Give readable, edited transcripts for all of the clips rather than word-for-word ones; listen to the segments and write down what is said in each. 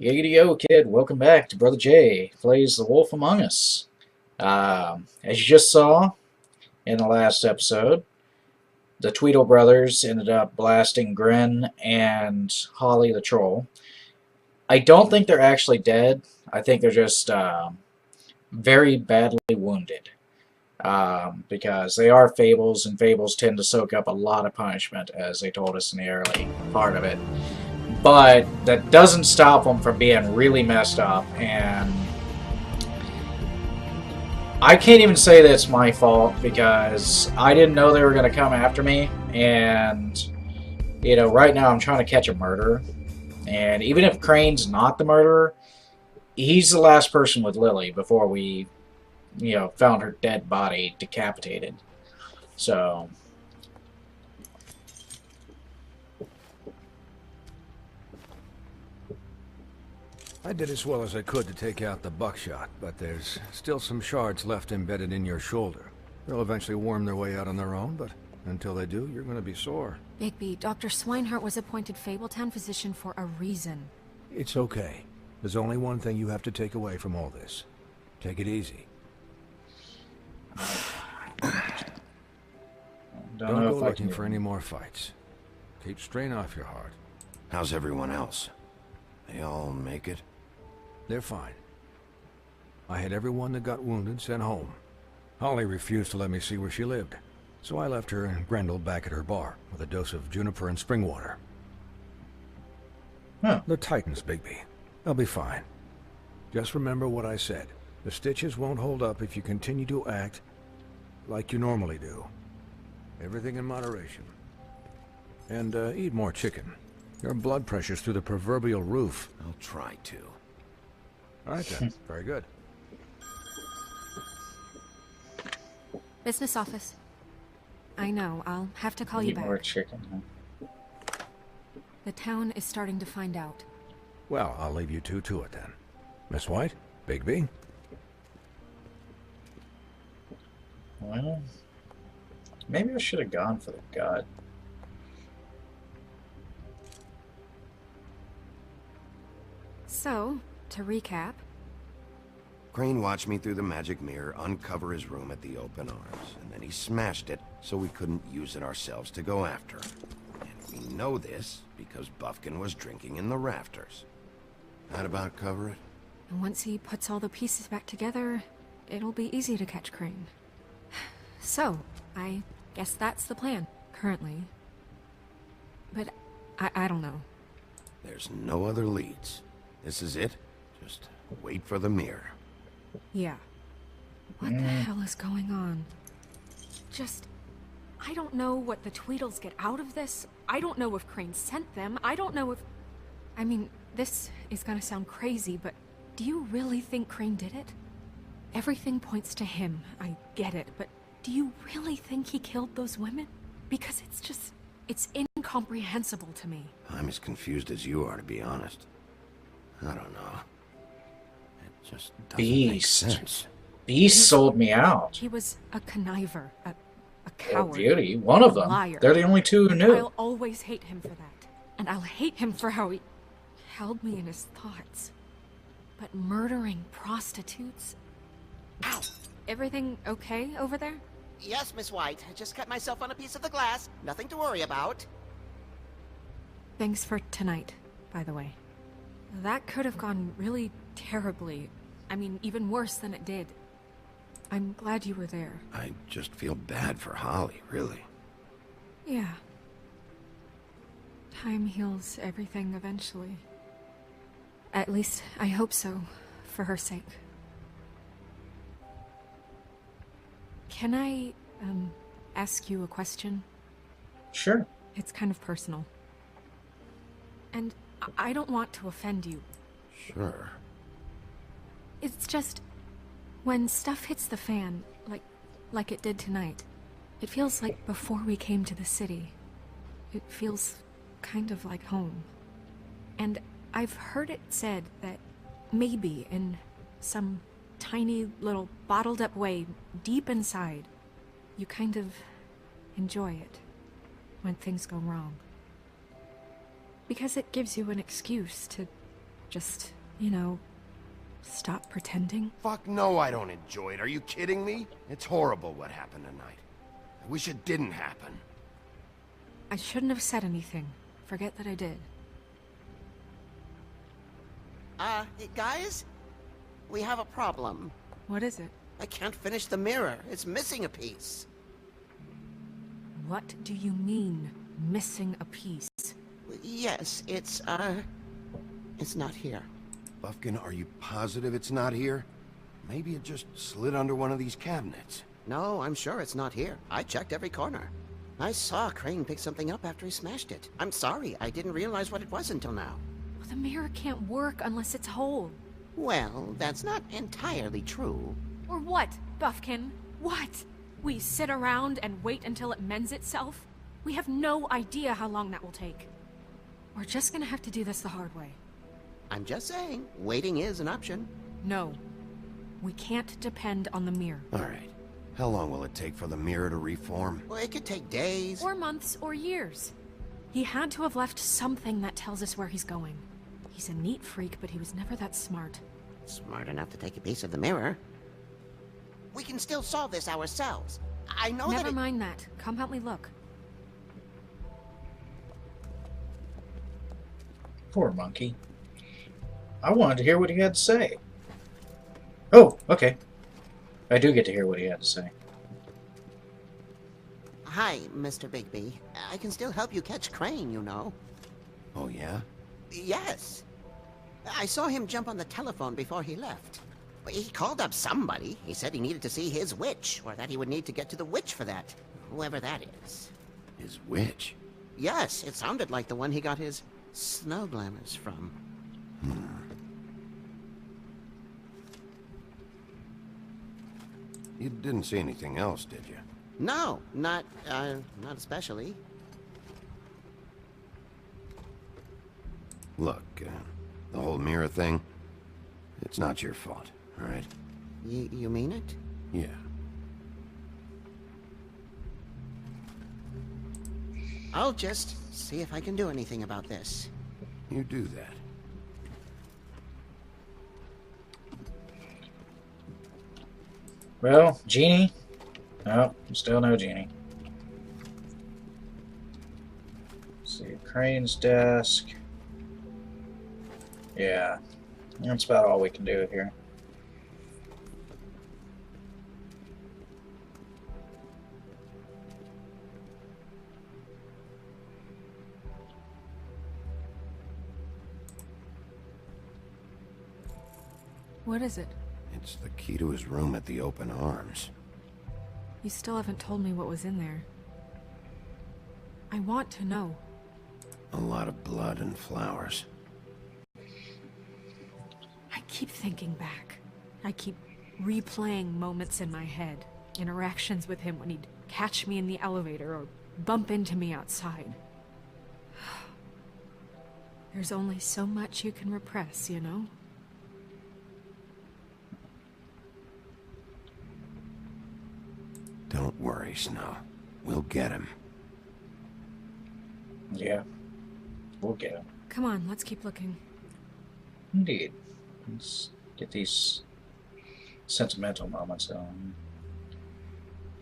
Yo, kid, welcome back to Brother J Plays The Wolf Among Us. As you just saw in the last episode, the Tweedle brothers ended up blasting Gren and Holly the Troll. I don't think they're actually dead. I think they're just very badly wounded. Because they are fables, and fables tend to soak up a lot of punishment, as they told us in the early part of it. But that doesn't stop them from being really messed up, and I can't even say that it's my fault because I didn't know they were going to come after me, and, right now I'm trying to catch a murderer, and even if Crane's not the murderer, he's the last person with Lily before we, found her dead body decapitated. So, I did as well as I could to take out the buckshot, but there's still some shards left embedded in your shoulder. They'll eventually worm their way out on their own, but until they do, you're gonna be sore. Bigby, Dr. Swinehart was appointed Fabletown physician for a reason. It's okay. There's only one thing you have to take away from all this. Take it easy. Don't go looking for any more fights. Keep strain off your heart. How's everyone else? They all make it? They're fine. I had everyone that got wounded sent home. Holly refused to let me see where she lived, so I left her and Grendel back at her bar with a dose of juniper and spring water. Huh. They're Titans, Bigby. They'll be fine. Just remember what I said. The stitches won't hold up if you continue to act like you normally do. Everything in moderation. And eat more chicken. Your blood pressure's through the proverbial roof. I'll try to. All right then. Very good. Business office. I know, I'll have to call you Eat more back. chicken, huh? The town is starting to find out. Well, I'll leave you two to it then. Miss White, Bigby. Well, maybe I should have gone for the gut. So, to recap, Crane watched me through the magic mirror uncover his room at the open arms, and then he smashed it so we couldn't use it ourselves to go after him. And we know this because Buffkin was drinking in the rafters. That about cover it? once he puts all the pieces back together, it'll be easy to catch Crane. So, I guess that's the plan, currently. But I don't know. There's no other leads. This is it. Just wait for the mirror. Yeah. What the hell is going on? I don't know what the Tweedles get out of this. I don't know if Crane sent them. I don't know if... I mean, this is gonna sound crazy, but do you really think Crane did it? Everything points to him, I get it, but do you really think he killed those women? Because it's incomprehensible to me. I'm as confused as you are, to be honest. I don't know. It just doesn't make sense. Beast sold me out. He was a conniver, a Oh, coward. beauty. One of them. Liar. They're the only two who knew. I'll always hate him for that. And I'll hate him for how he held me in his thoughts. But murdering prostitutes? Ow! Everything okay over there? Yes, Miss White. I just cut myself on a piece of the glass. Nothing to worry about. Thanks for tonight, by the way. That could have gone really terribly. I mean, even worse than it did. I'm glad you were there. I just feel bad for Holly, really. Yeah. Time heals everything eventually. At least, I hope so, for her sake. Can I, ask you a question? Sure. It's kind of personal. And I don't want to offend you. Sure. It's just... when stuff hits the fan, like it did tonight, it feels like before we came to the city. It feels kind of like home. And I've heard it said that maybe in some tiny little bottled up way deep inside, you kind of enjoy it when things go wrong. Because it gives you an excuse to Just, stop pretending. Fuck no, I don't enjoy it. Are you kidding me? It's horrible what happened tonight. I wish it didn't happen. I shouldn't have said anything. Forget that I did. Hey, guys? We have a problem. What is it? I can't finish the mirror. It's missing a piece. What do you mean, missing a piece? Yes, it's not here. Buffkin, are you positive it's not here? Maybe it just slid under one of these cabinets. No, I'm sure it's not here. I checked every corner. I saw Crane pick something up after he smashed it. I'm sorry, I didn't realize what it was until now. Well, the mirror can't work unless it's whole. Well, that's not entirely true. Or what, Buffkin? What? We sit around and wait until it mends itself? We have no idea how long that will take. We're just gonna have to do this the hard way. I'm just saying, waiting is an option. No. We can't depend on the mirror. All right. How long will it take for the mirror to reform? Well, it could take days. Or months or years. He had to have left something that tells us where he's going. He's a neat freak, but he was never that smart. Smart enough to take a piece of the mirror. We can still solve this ourselves. I know that Never mind that. Come help me look. Poor monkey. I wanted to hear what he had to say. Oh, okay. I do get to hear what he had to say. Hi, Mr. Bigby. I can still help you catch Crane, you know. Oh, yeah? Yes. I saw him jump on the telephone before he left. He called up somebody. He said he needed to see his witch, or that he would need to get to the witch for that. Whoever that is. His witch? Yes, it sounded like the one he got his snow glamours from. You didn't see anything else, did you? No, not especially. Look, the whole mirror thing, it's not your fault, all right? You mean it? Yeah. I'll just see if I can do anything about this. You do that. Well, Genie? No, still no Genie. Let's see, Crane's desk. Yeah, that's about all we can do here. What is it? It's the key to his room at the Open Arms. You still haven't told me what was in there. I want to know. A lot of blood and flowers. I keep thinking back. I keep replaying moments in my head. Interactions with him when he'd catch me in the elevator or bump into me outside. There's only so much you can repress, you know? Don't worry, Snow. We'll get him. Yeah, we'll get him. Come on, let's keep looking. Indeed. Let's get these sentimental moments on.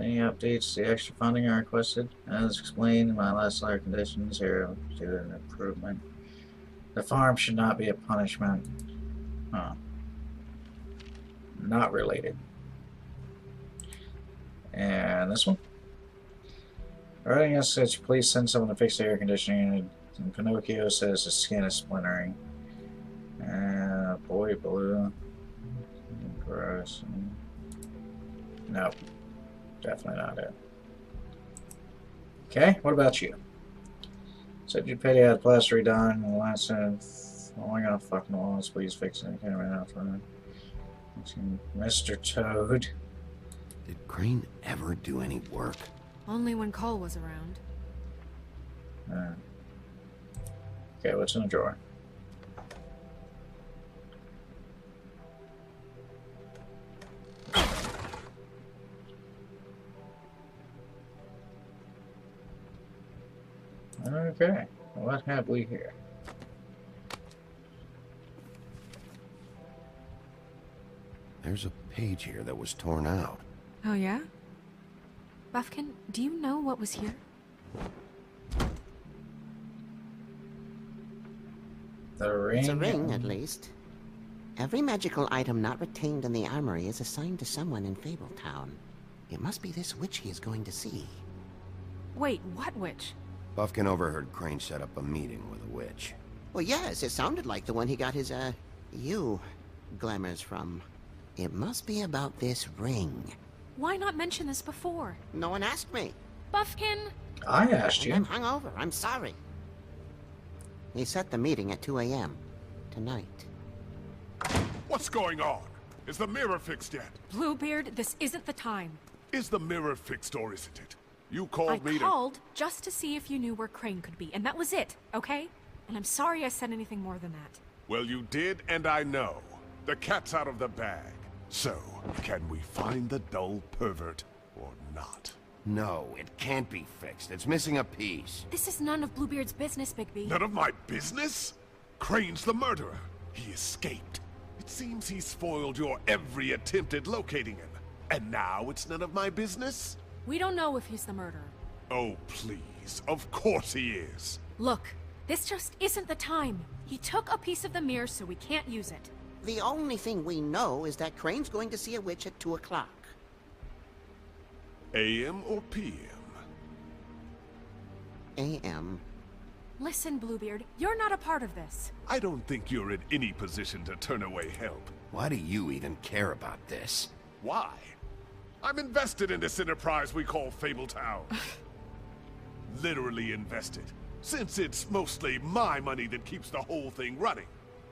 Any updates to the extra funding I requested? As explained in my last letter conditions, here to an improvement. The farm should not be a punishment. Huh. Not related. And this one? Writing us says, please send someone to fix the air conditioning. And Pinocchio says his skin is splintering. Boy blue. Gross. Nope. Definitely not it. Okay, what about you? Said you Petty had plaster redone and the last sentence. Oh my god, fucking walls, please fix it. I can't remember how to Mr. Toad. Did Crane ever do any work? Only when Cole was around. Okay, what's in the drawer? Okay, what have we here? There's a page here that was torn out. Oh, yeah? Buffkin, do you know what was here? The ring. It's a ring, at least. Every magical item not retained in the armory is assigned to someone in Fabletown. It must be this witch he is going to see. Wait, what witch? Buffkin overheard Crane set up a meeting with a witch. Well, yes, it sounded like the one he got his, glamours from. It must be about this ring. Why not mention this before? No one asked me. Buffkin! I asked And I'm you. hungover. I'm sorry. He set the meeting at 2 a.m. tonight. What's going on? Is the mirror fixed yet? Bluebeard, this isn't the time. Is the mirror fixed or isn't it? You I called me to... called just to see if you knew where Crane could be, and that was it, okay? And I'm sorry I said anything more than that. Well, you did, and I know. The cat's out of the bag. So, can we find the dull pervert or not? No, it can't be fixed. It's missing a piece. This is none of Bluebeard's business, Bigby. None of my business? Crane's the murderer. He escaped. It seems he spoiled your every attempt at locating him. And now it's none of my business? We don't know if he's the murderer. Oh, please. Of course he is. Look, this just isn't the time. He took a piece of the mirror, so we can't use it. The only thing we know is that Crane's going to see a witch at 2 o'clock. AM or PM? A.M. Listen, Bluebeard, you're not a part of this. I don't think you're in any position to turn away help. Why do you even care about this? Why? I'm invested in this enterprise we call Fabletown. Literally invested. Since it's mostly my money that keeps the whole thing running.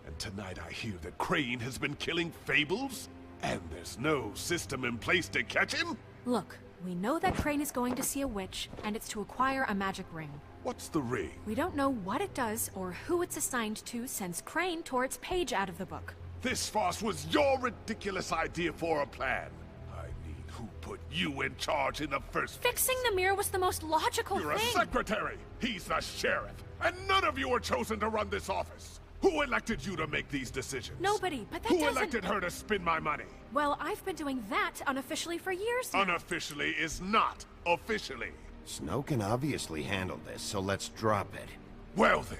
And tonight I hear that Crane has been killing fables? And there's no system in place to catch him? Look, we know that Crane is going to see a witch, and it's to acquire a magic ring. What's the ring? We don't know what it does or who it's assigned to since Crane tore its page out of the book. This farce was your ridiculous idea for a plan. I mean, who put you in charge in the first place? Fixing the mirror was the most logical You're a thing. secretary. He's the sheriff. And none of you were chosen to run this office. Who elected you to make these decisions? Nobody, but that Who doesn't... elected her to spend my money? Well, I've been doing that unofficially for years now. Unofficially is not officially. Snow can obviously handle this, so let's drop it. Well then,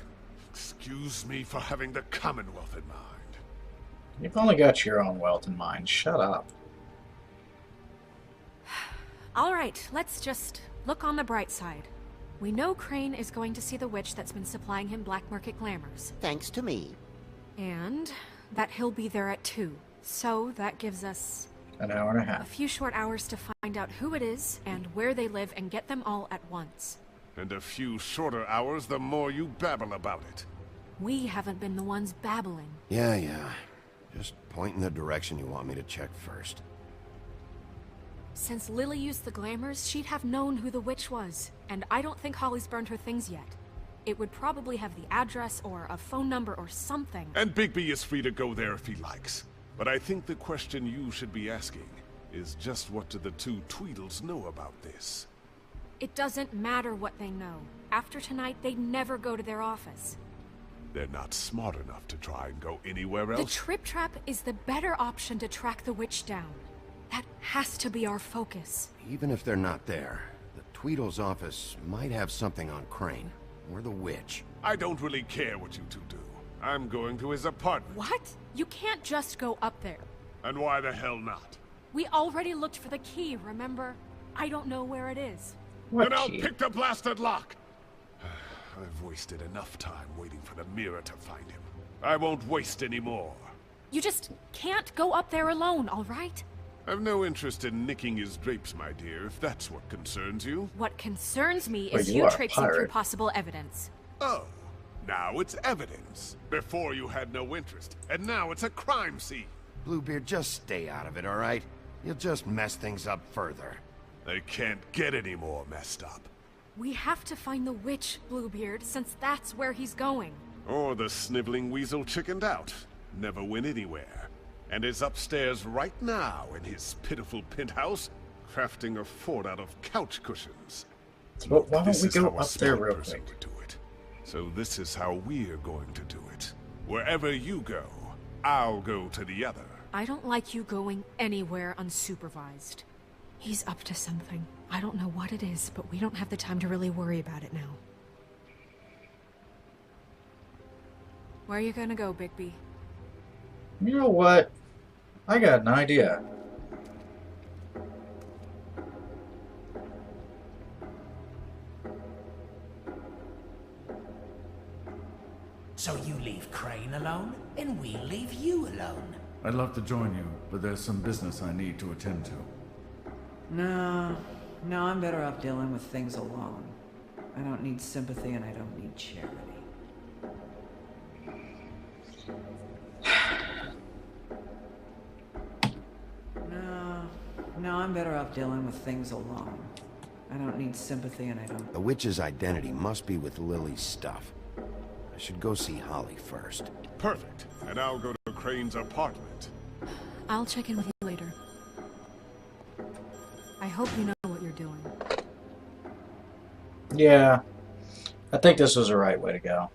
excuse me for having the Commonwealth in mind. You've only got your own wealth in mind. Shut up. All right, let's just look on the bright side. We know Crane is going to see the witch that's been supplying him black market glamours. Thanks to me. And that he'll be there at 2. So that gives us An hour and a a half. few short hours to find out who it is and where they live and get them all at once. And a few shorter hours the more you babble about it. We haven't been the ones babbling. Yeah. Just point in the direction you want me to check first. Since Lily used the glamours, she'd have known who the witch was. And I don't think Holly's burned her things yet. It would probably have the address or a phone number or something. And Bigby is free to go there if he likes. But I think the question you should be asking is just what do the two Tweedles know about this? It doesn't matter what they know. After tonight, they'd never go to their office. They're not smart enough to try and go anywhere The else. Trip Trap is the better option to track the witch down. That has to be our focus. Even if they're not there, the Tweedle's office might have something on Crane, or the witch. I don't really care what you two do. I'm going to his apartment. What? You can't just go up there. And why the hell not? We already looked for the key, remember? I don't know where it is. What Then I'll key? pick the blasted lock. I've wasted enough time waiting for the mirror to find him. I won't waste any more. You just can't go up there alone, all right? I've no interest in nicking his drapes, my dear, if that's what concerns you. What concerns me Well, is you you are a traipsing through pirate. possible evidence. Oh, now it's evidence. Before you had no interest, and now it's a crime scene. Bluebeard, just stay out of it, alright? You'll just mess things up further. They can't get any more messed up. We have to find the witch, Bluebeard, since that's where he's going. Or the sniveling weasel chickened out, never went anywhere, and is upstairs right now in his pitiful penthouse, crafting a fort out of couch cushions. But why don't This we is go how a up there smart real person quick? would do it. So this is how we're going to do it. Wherever you go, I'll go to the other. I don't like you going anywhere unsupervised. He's up to something. I don't know what it is, but we don't have the time to really worry about it now. Where are you gonna go, Bigby? You know what? I got an idea. So you leave Crane alone, and we leave you alone. I'd love to join you, but there's some business I need to attend to. No, I'm better off dealing with things alone. I don't need sympathy and I don't need charity. No, I'm better off dealing with things alone. I don't need sympathy and I don't... The witch's identity must be with Lily's stuff. I should go see Holly first. Perfect. And I'll go to Crane's apartment. I'll check in with you later. I hope you know what you're doing. Yeah, I think this was the right way to go.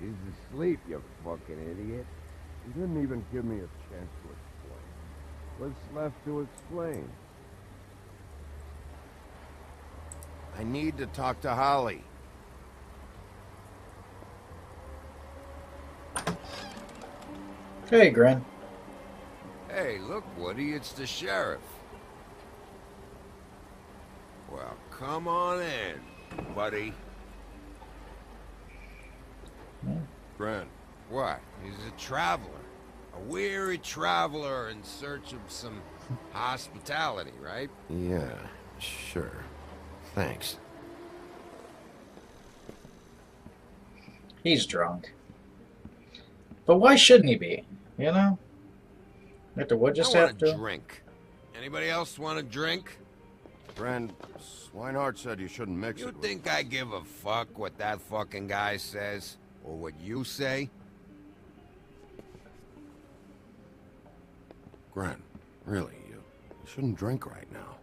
He's asleep, you fucking idiot. He didn't even give me a chance to explain. What's left to explain? I need to talk to Holly. Hey, Gren. Hey, look, Woody, it's the sheriff. Well, come on in, buddy. Brent. What? He's a traveler. A weary traveler in search of some hospitality, right? Yeah, sure. Thanks. He's drunk. But why shouldn't he be? You know? After what just I want happened to a him? drink. Anybody else want a drink? Friend, Swinehart said you shouldn't mix it with... You think I give a fuck what that fucking guy says? Or what you say? Gren, really, you shouldn't drink right now.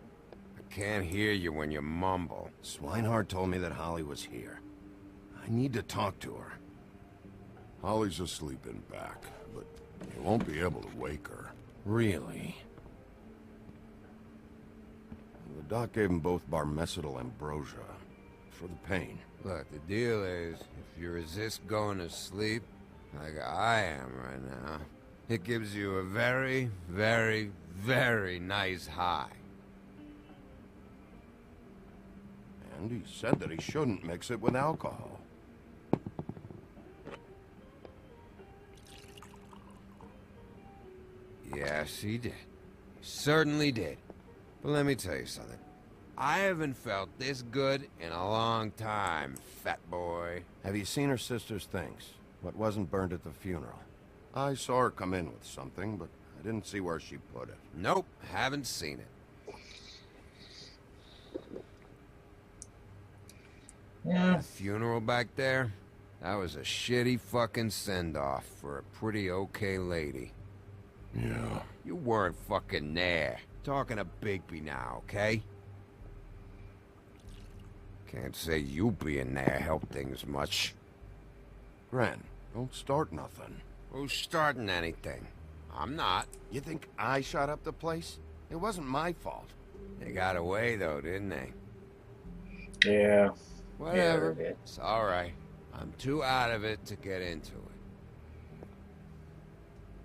I can't hear you when you mumble. Swinehart told me that Holly was here. I need to talk to her. Holly's asleep in back, but you won't be able to wake her. Really? The doc gave them both Barmecidal ambrosia for the pain. Look, the deal is, if you resist going to sleep, like I am right now, it gives you a very, very, very nice high. And he said that he shouldn't mix it with alcohol. Yes, he did. He certainly did. But let me tell you something. I haven't felt this good in a long time, fat boy. Have you seen her sister's things? What wasn't burned at the funeral? I saw her come in with something, but I didn't see where she put it. Nope, haven't seen it. Yeah. The funeral back there? That was a shitty fucking send-off for a pretty okay lady. Yeah. You weren't fucking there. Talking to Bigby now, okay? Can't say you being there helped things much. Gren, don't start nothing. Who's starting anything? I'm not. You think I shot up the place? It wasn't my fault. They got away though, didn't they? Yeah. Whatever. Yeah, they did. It's alright. I'm too out of it to get into it.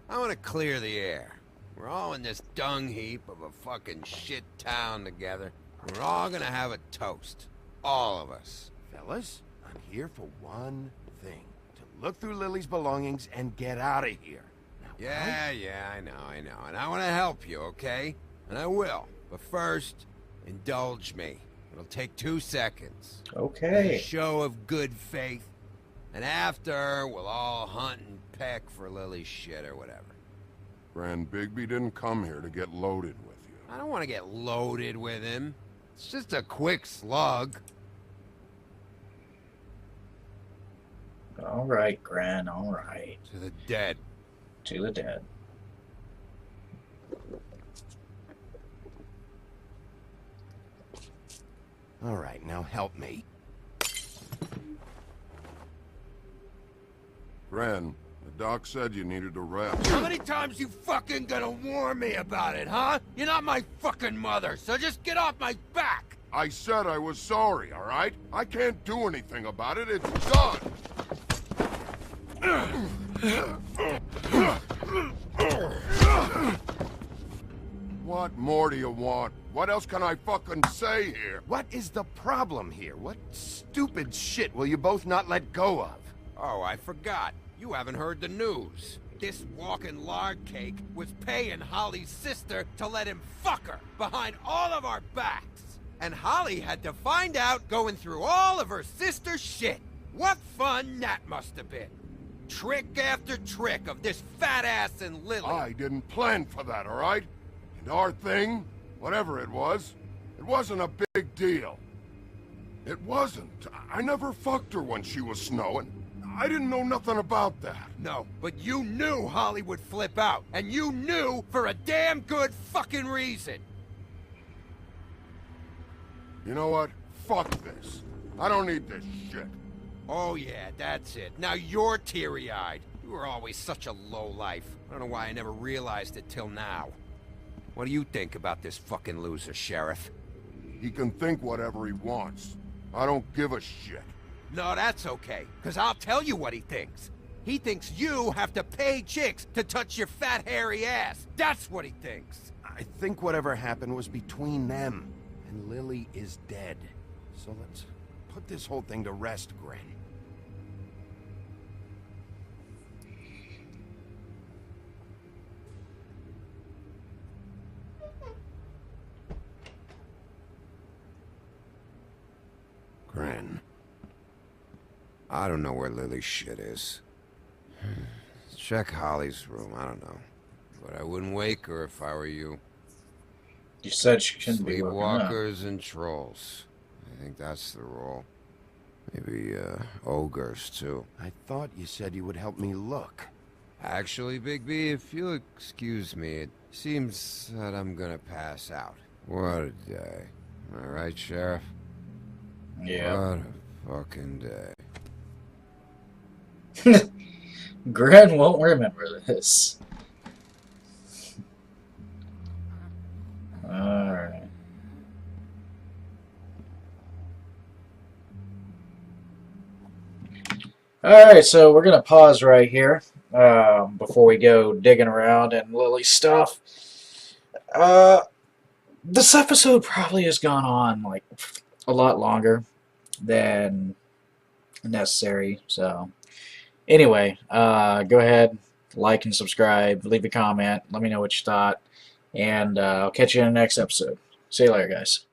I want to clear the air. We're all in this dung heap of a fucking shit town together. We're all gonna have a toast. All of us. Fellas, I'm here for one thing. To look through Lily's belongings and get out of here. Now, yeah, I know. And I want to help you, okay? And I will. But first, indulge me. It'll take 2 seconds. Okay. A show of good faith. And after, we'll all hunt and peck for Lily's shit or whatever. Grand Bigby didn't come here to get loaded with you. I don't want to get loaded with him. It's just a quick slug. All right, Gran. All right. To the dead. To the dead. All right, now help me. Ren, the doc said you needed a rest. How many times you fucking gonna warn me about it, huh? You're not my fucking mother, so just get off my back! I said I was sorry, all right? I can't do anything about it. It's done. What more do you want? What else can I fucking say here? What is the problem here? What stupid shit will you both not let go of? Oh, I forgot. You haven't heard the news. This walking lard cake was paying Holly's sister to let him fuck her behind all of our backs. And Holly had to find out going through all of her sister's shit. What fun that must have been. Trick after trick of this fat ass and Lily. I didn't plan for that, all right? And our thing, whatever it wasn't a big deal. It wasn't. I never fucked her when she was snowing. I didn't know nothing about that. No, but you knew Holly would flip out. And you knew for a damn good fucking reason. You know what? Fuck this. I don't need this shit. Oh yeah, that's it. Now you're teary-eyed. You were always such a lowlife. I don't know why I never realized it till now. What do you think about this fucking loser, Sheriff? He can think whatever he wants. I don't give a shit. No, that's okay, because I'll tell you what he thinks. He thinks you have to pay chicks to touch your fat, hairy ass. That's what he thinks. I think whatever happened was between them. And Lily is dead. So let's put this whole thing to rest, Gren. Gren. I don't know where Lily's shit is. Check Holly's room, I don't know. But I wouldn't wake her if I were you. You said she shouldn't be woken up. Sleepwalkers and trolls. I think that's the rule. Maybe, ogres, too. I thought you said you would help me look. Actually, Big B, if you'll excuse me, it seems that I'm gonna pass out. What a day. Am I right, Sheriff? Yeah. What a fucking day. Gren won't remember this. Alright. Alright, so we're going to pause right here before we go digging around and Lily's stuff. This episode probably has gone on like a lot longer than necessary, so anyway, go ahead, like and subscribe, leave a comment, let me know what you thought, and I'll catch you in the next episode. See you later, guys.